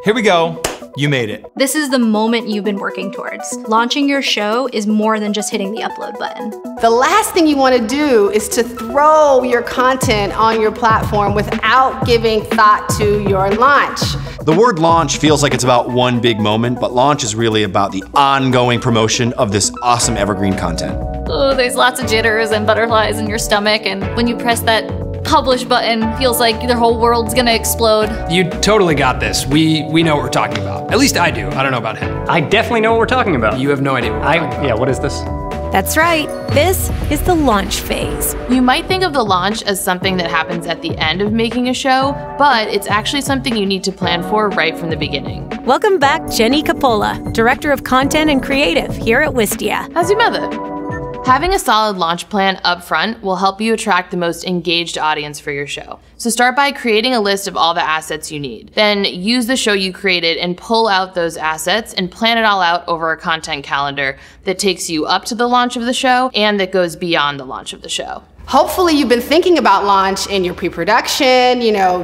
Here we go. You made it. This is the moment you've been working towards. Launching your show is more than just hitting the upload button. The last thing you want to do is to throw your content on your platform without giving thought to your launch. The word launch feels like it's about one big moment, but launch is really about the ongoing promotion of this awesome evergreen content. Oh, there's lots of jitters and butterflies in your stomach, and when you press that publish button, feels like the whole world's gonna explode. You totally got this. We know what we're talking about. At least I do. I don't know about him. I definitely know what we're talking about. You have no idea what we're talking about. Yeah, what is this? That's right. This is the launch phase. You might think of the launch as something that happens at the end of making a show, but it's actually something you need to plan for right from the beginning. Welcome back, Jenny Capola, Director of Content and Creative here at Wistia. How's your mother? Having a solid launch plan up front will help you attract the most engaged audience for your show. So start by creating a list of all the assets you need. Then use the show you created and pull out those assets and plan it all out over a content calendar that takes you up to the launch of the show and that goes beyond the launch of the show. Hopefully you've been thinking about launch in your pre-production,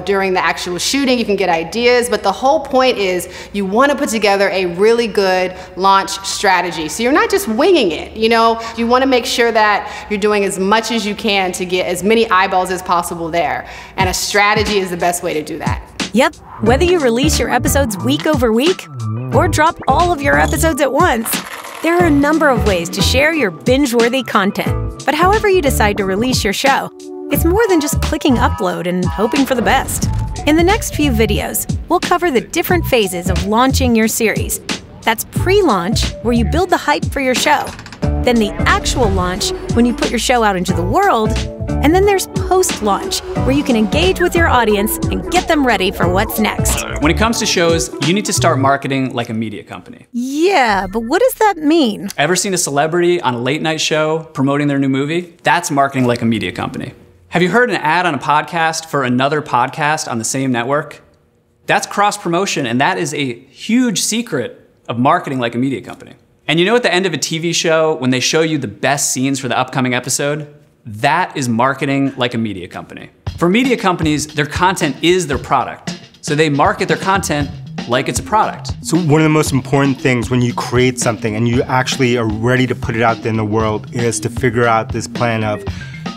during the actual shooting, you can get ideas, but the whole point is you want to put together a really good launch strategy. So you're not just winging it, you want to make sure that you're doing as much as you can to get as many eyeballs as possible there. And a strategy is the best way to do that. Yep, whether you release your episodes week over week or drop all of your episodes at once, there are a number of ways to share your binge-worthy content. But however you decide to release your show, it's more than just clicking upload and hoping for the best. In the next few videos, we'll cover the different phases of launching your series. That's pre-launch, where you build the hype for your show. Then the actual launch, when you put your show out into the world. And then there's post-launch, where you can engage with your audience and get them ready for what's next. When it comes to shows, you need to start marketing like a media company. Yeah, but what does that mean? Ever seen a celebrity on a late night show promoting their new movie? That's marketing like a media company. Have you heard an ad on a podcast for another podcast on the same network? That's cross-promotion, and that is a huge secret of marketing like a media company. And at the end of a TV show, when they show you the best scenes for the upcoming episode, that is marketing like a media company. For media companies, their content is their product. So they market their content like it's a product. So one of the most important things when you create something and you actually are ready to put it out there in the world is to figure out this plan of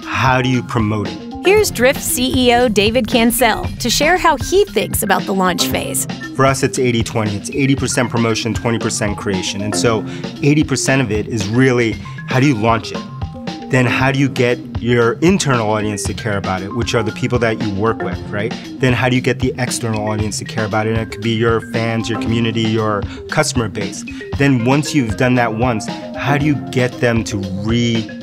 how do you promote it. Here's Drift CEO David Cancel to share how he thinks about the launch phase. For us, it's 80-20. It's 80% promotion, 20% creation. And so 80% of it is really how do you launch it? Then how do you get your internal audience to care about it, which are the people that you work with, right? Then how do you get the external audience to care about it? And it could be your fans, your community, your customer base. Then once you've done that once, how do you get them to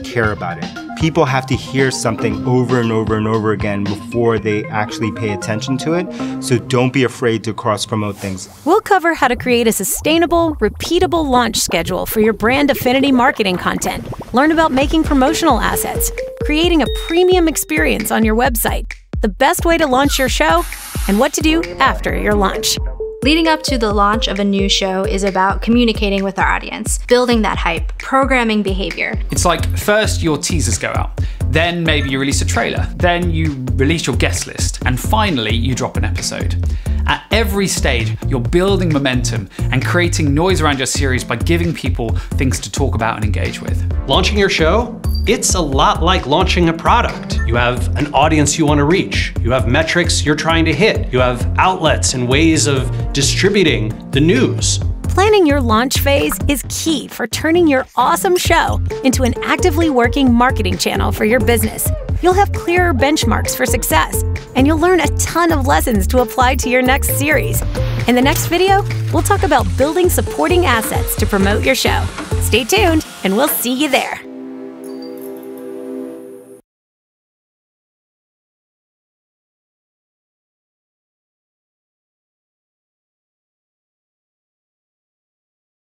care about it? People have to hear something over and over and over again before they actually pay attention to it. So don't be afraid to cross-promote things. We'll cover how to create a sustainable, repeatable launch schedule for your brand affinity marketing content. Learn about making promotional assets, creating a premium experience on your website, the best way to launch your show, and what to do after your launch. Leading up to the launch of a new show is about communicating with our audience, building that hype, programming behavior. It's like first your teasers go out, then maybe you release a trailer, then you release your guest list, and finally you drop an episode. At every stage, you're building momentum and creating noise around your series by giving people things to talk about and engage with. Launching your show? It's a lot like launching a product. You have an audience you want to reach. You have metrics you're trying to hit. You have outlets and ways of distributing the news. Planning your launch phase is key for turning your awesome show into an actively working marketing channel for your business. You'll have clearer benchmarks for success, and you'll learn a ton of lessons to apply to your next series. In the next video, we'll talk about building supporting assets to promote your show. Stay tuned, and we'll see you there.